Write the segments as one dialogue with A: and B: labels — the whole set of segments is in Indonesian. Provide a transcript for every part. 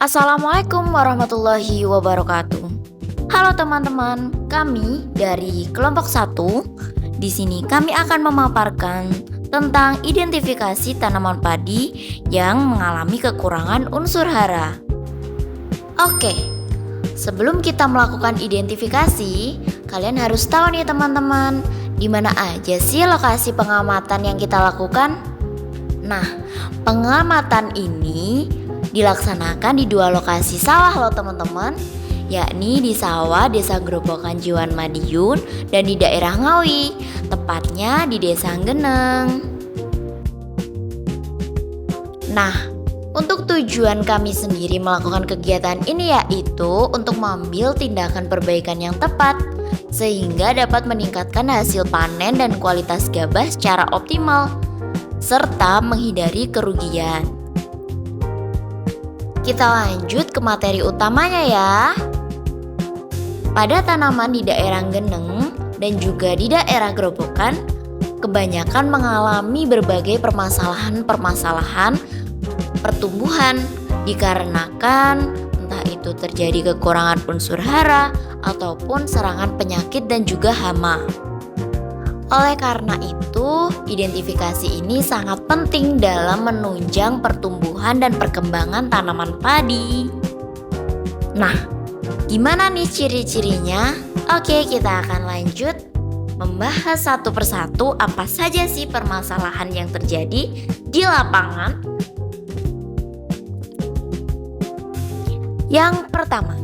A: Assalamualaikum warahmatullahi wabarakatuh. Halo teman-teman, kami dari kelompok 1. Di sini kami akan memaparkan tentang identifikasi tanaman padi yang mengalami kekurangan unsur hara. Oke, sebelum kita melakukan identifikasi, kalian harus tahu nih teman-teman, di mana aja sih lokasi pengamatan yang kita lakukan? Nah, pengamatan ini dilaksanakan di 2 lokasi sawah loh teman-teman, yakni di sawah Desa Grobogan Jiwan Madiun dan di daerah Ngawi, tepatnya di Desa Geneng. Nah, untuk tujuan kami sendiri melakukan kegiatan ini yaitu untuk mengambil tindakan perbaikan yang tepat sehingga dapat meningkatkan hasil panen dan kualitas gabah secara optimal serta menghindari kerugian. Kita lanjut ke materi utamanya ya. Pada tanaman di daerah Geneng dan juga di daerah Grobogan, kebanyakan mengalami berbagai permasalahan pertumbuhan dikarenakan entah itu terjadi kekurangan unsur hara ataupun serangan penyakit dan juga hama. Oleh karena itu, identifikasi ini sangat penting dalam menunjang pertumbuhan dan perkembangan tanaman padi. Nah, gimana nih ciri-cirinya? Oke, kita akan lanjut membahas satu persatu apa saja sih permasalahan yang terjadi di lapangan. Yang pertama,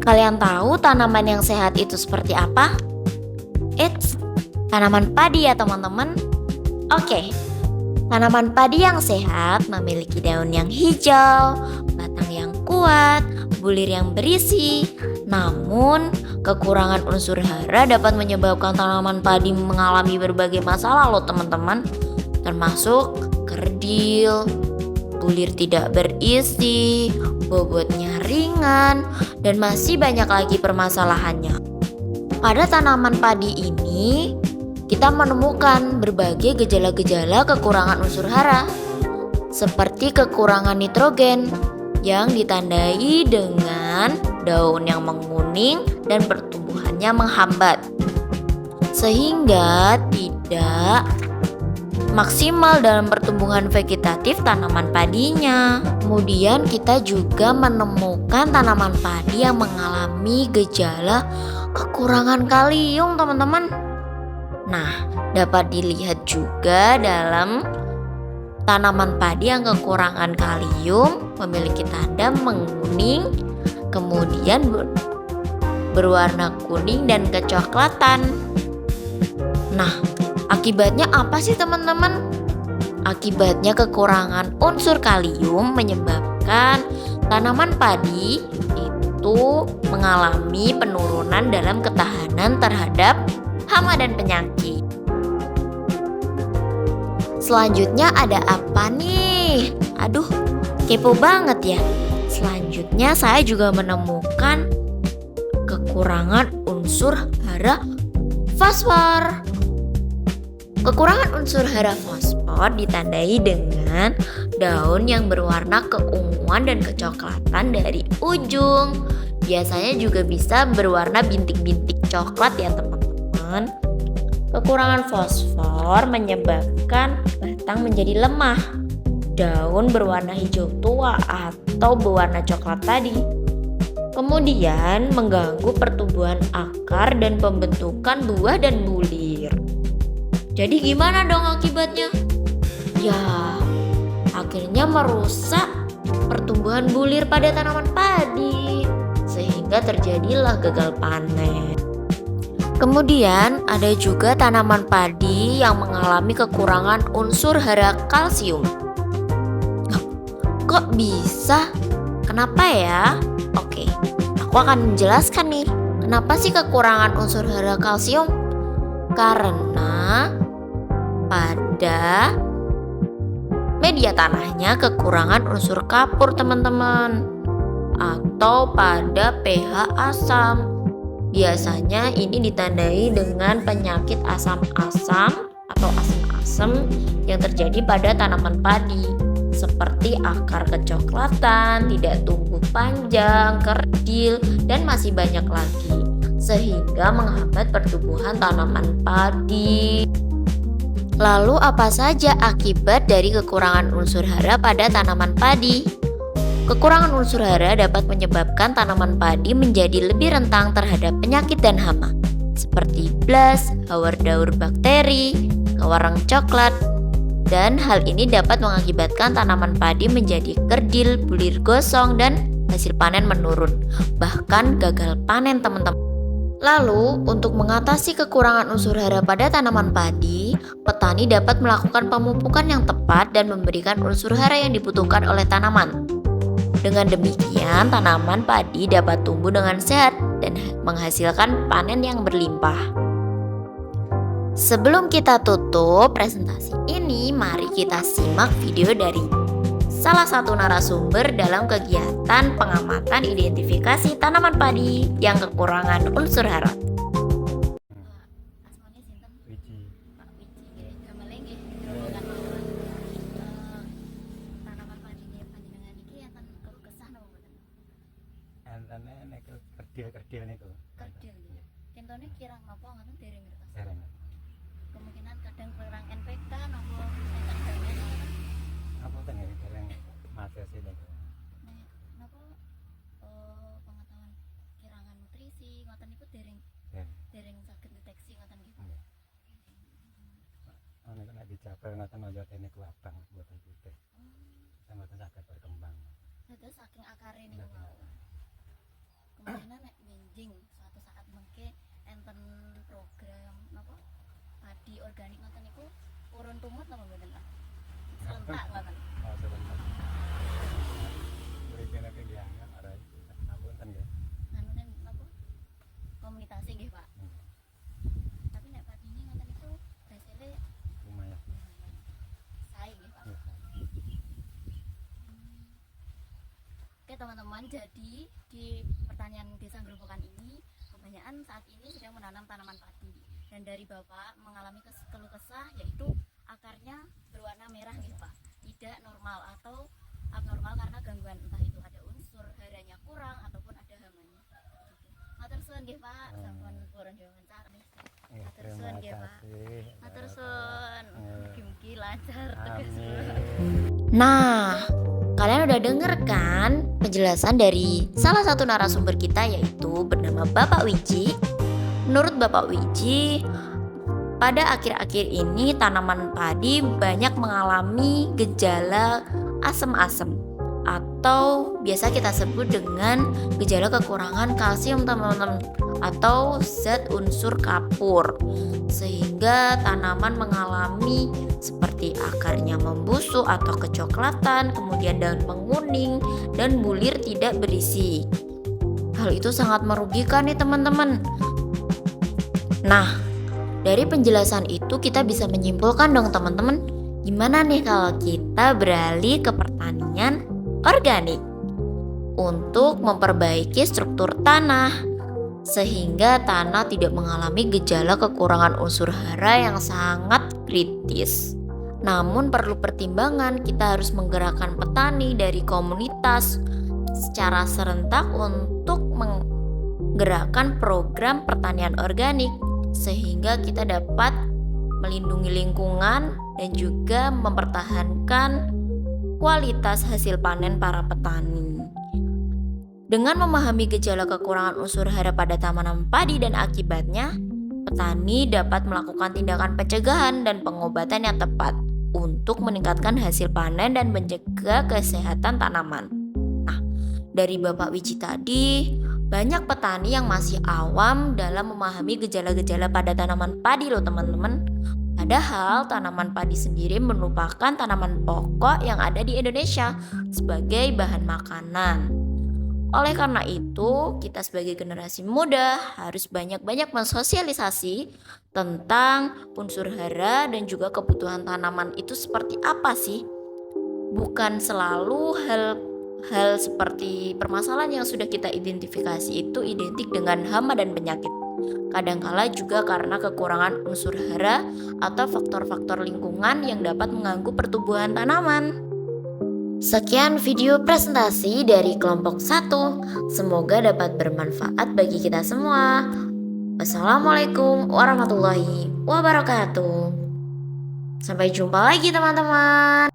A: kalian tahu tanaman yang sehat itu seperti apa? It's tanaman padi ya teman-teman. Oke, tanaman padi yang sehat memiliki daun yang hijau, batang yang kuat, bulir yang berisi. Namun, kekurangan unsur hara dapat menyebabkan tanaman padi mengalami berbagai masalah loh teman-teman, termasuk kerdil, bulir tidak berisi, bobotnya ringan, dan masih banyak lagi permasalahannya. Pada tanaman padi ini, kita menemukan berbagai gejala-gejala kekurangan unsur hara, seperti kekurangan nitrogen yang ditandai dengan daun yang menguning dan pertumbuhannya menghambat, sehingga tidak maksimal dalam pertumbuhan vegetatif tanaman padinya. Kemudian kita juga menemukan tanaman padi yang mengalami gejala kekurangan kalium teman-teman. Nah, dapat dilihat juga dalam tanaman padi yang kekurangan kalium memiliki tanda menguning, kemudian berwarna kuning dan kecoklatan. Nah, akibatnya apa sih teman-teman? Akibatnya kekurangan unsur kalium menyebabkan tanaman padi itu mengalami penurunan dalam ketahanan terhadap hama dan penyakit. Selanjutnya ada apa nih? Aduh, kepo banget ya. Selanjutnya saya juga menemukan kekurangan unsur hara fosfor. Kekurangan unsur hara fosfor ditandai dengan daun yang berwarna keunguan dan kecoklatan dari ujung. Biasanya juga bisa berwarna bintik-bintik coklat ya teman-teman. Kekurangan fosfor menyebabkan batang menjadi lemah, daun berwarna hijau tua atau berwarna coklat tadi. Kemudian mengganggu pertumbuhan akar dan pembentukan buah dan bulir. Jadi gimana dong akibatnya? Ya, akhirnya merusak pertumbuhan bulir pada tanaman padi, sehingga terjadilah gagal panen. Kemudian ada juga tanaman padi yang mengalami kekurangan unsur hara kalsium. Kok bisa? Kenapa ya? Oke, aku akan menjelaskan nih, kenapa sih kekurangan unsur hara kalsium? Karena pada media tanahnya kekurangan unsur kapur teman-teman, atau pada pH asam. Biasanya ini ditandai dengan penyakit asam-asam atau asam-asam yang terjadi pada tanaman padi. seperti akar kecoklatan, tidak tumbuh panjang, kerdil, dan masih banyak lagi, sehingga menghambat pertumbuhan tanaman padi. Lalu apa saja akibat dari kekurangan unsur hara pada tanaman padi? Kekurangan unsur hara dapat menyebabkan tanaman padi menjadi lebih rentan terhadap penyakit dan hama, seperti blas, hawar daur bakteri, kawarang coklat, dan hal ini dapat mengakibatkan tanaman padi menjadi kerdil, bulir gosong, dan hasil panen menurun, bahkan gagal panen teman-teman. Lalu, untuk mengatasi kekurangan unsur hara pada tanaman padi, petani dapat melakukan pemupukan yang tepat dan memberikan unsur hara yang dibutuhkan oleh tanaman. Dengan demikian, tanaman padi dapat tumbuh dengan sehat dan menghasilkan panen yang berlimpah. Sebelum kita tutup presentasi ini, mari kita simak video dari salah satu narasumber dalam kegiatan pengamatan identifikasi tanaman padi yang kekurangan unsur hara.
B: Kerdil niku.
C: Kerdil ya. Contohnya kirang napa ngoten dereng ngertos. Kemungkinan kadang kurang NPK napa enten banyak ngoten.
B: Apa ten ya dereng matesi niku.
C: Napa pengetahuan kirangan nutrisi ngoten niku dereng saged deteksi ngoten nggih.
B: Ana nek dijabel ngoten oyotene ku abang boten putih. Mboten saged berkembang.
C: Dados saking akare niku. Kemungkinan nek benjing suatu saat mengke enten program napa padi organik ngoten niku urun tumut napa mboten Pak? Serentak ngoten.
B: Oh, sebentar. Mriki nek nggih ora ngapunten nggih.
C: Anune napa? Komunitas nggih Pak. Tapi nek padine ngoten niku hasilnya
B: Lumayan.
C: sae nggih Pak. Oke teman-teman, jadi di pertanian desa Grobogan ini kebanyakan saat ini sedang menanam tanaman padi, dan dari Bapak mengalami keluh kesah yaitu akarnya berwarna merah gitu Pak, tidak normal atau abnormal karena gangguan, entah itu ada unsur haranya kurang ataupun ada hamanya gitu. Matur suwun nggih Pak, sampun purun diwawancara. Matur suwun nggih Pak. Matur suwun. Mugi-mugi lancar tugas.
A: Nah, kalian udah denger kan penjelasan dari salah satu narasumber kita, yaitu bernama Bapak Wiji. Menurut Bapak Wiji, pada akhir-akhir ini tanaman padi banyak mengalami gejala asem-asem atau biasa kita sebut dengan gejala kekurangan kalsium teman-teman, atau zat unsur kapur, sehingga tanaman mengalami seperti akarnya membusuk atau kecoklatan, kemudian daun menguning dan bulir tidak berisi. Hal itu sangat merugikan nih teman-teman. Nah, dari penjelasan itu kita bisa menyimpulkan dong teman-teman, gimana nih kalau kita beralih ke pertanian organik untuk memperbaiki struktur tanah sehingga tanah tidak mengalami gejala kekurangan unsur hara yang sangat kritis. Namun perlu pertimbangan, kita harus menggerakkan petani dari komunitas secara serentak untuk menggerakkan program pertanian organik sehingga kita dapat melindungi lingkungan dan juga mempertahankan kualitas hasil panen para petani. Dengan memahami gejala kekurangan unsur hara pada tanaman padi dan akibatnya, petani dapat melakukan tindakan pencegahan dan pengobatan yang tepat untuk meningkatkan hasil panen dan menjaga kesehatan tanaman. Nah, dari Bapak Wiji tadi, banyak petani yang masih awam dalam memahami gejala-gejala pada tanaman padi loh teman-teman. Padahal tanaman padi sendiri merupakan tanaman pokok yang ada di Indonesia sebagai bahan makanan. Oleh karena itu, kita sebagai generasi muda harus banyak-banyak mensosialisasi tentang unsur hara dan juga kebutuhan tanaman itu seperti apa sih. Bukan selalu hal seperti permasalahan yang sudah kita identifikasi itu identik dengan hama dan penyakit. Kadangkala juga karena kekurangan unsur hara atau faktor-faktor lingkungan yang dapat mengganggu pertumbuhan tanaman. Sekian video presentasi dari kelompok 1. Semoga dapat bermanfaat bagi kita semua. Wassalamualaikum warahmatullahi wabarakatuh. Sampai jumpa lagi teman-teman.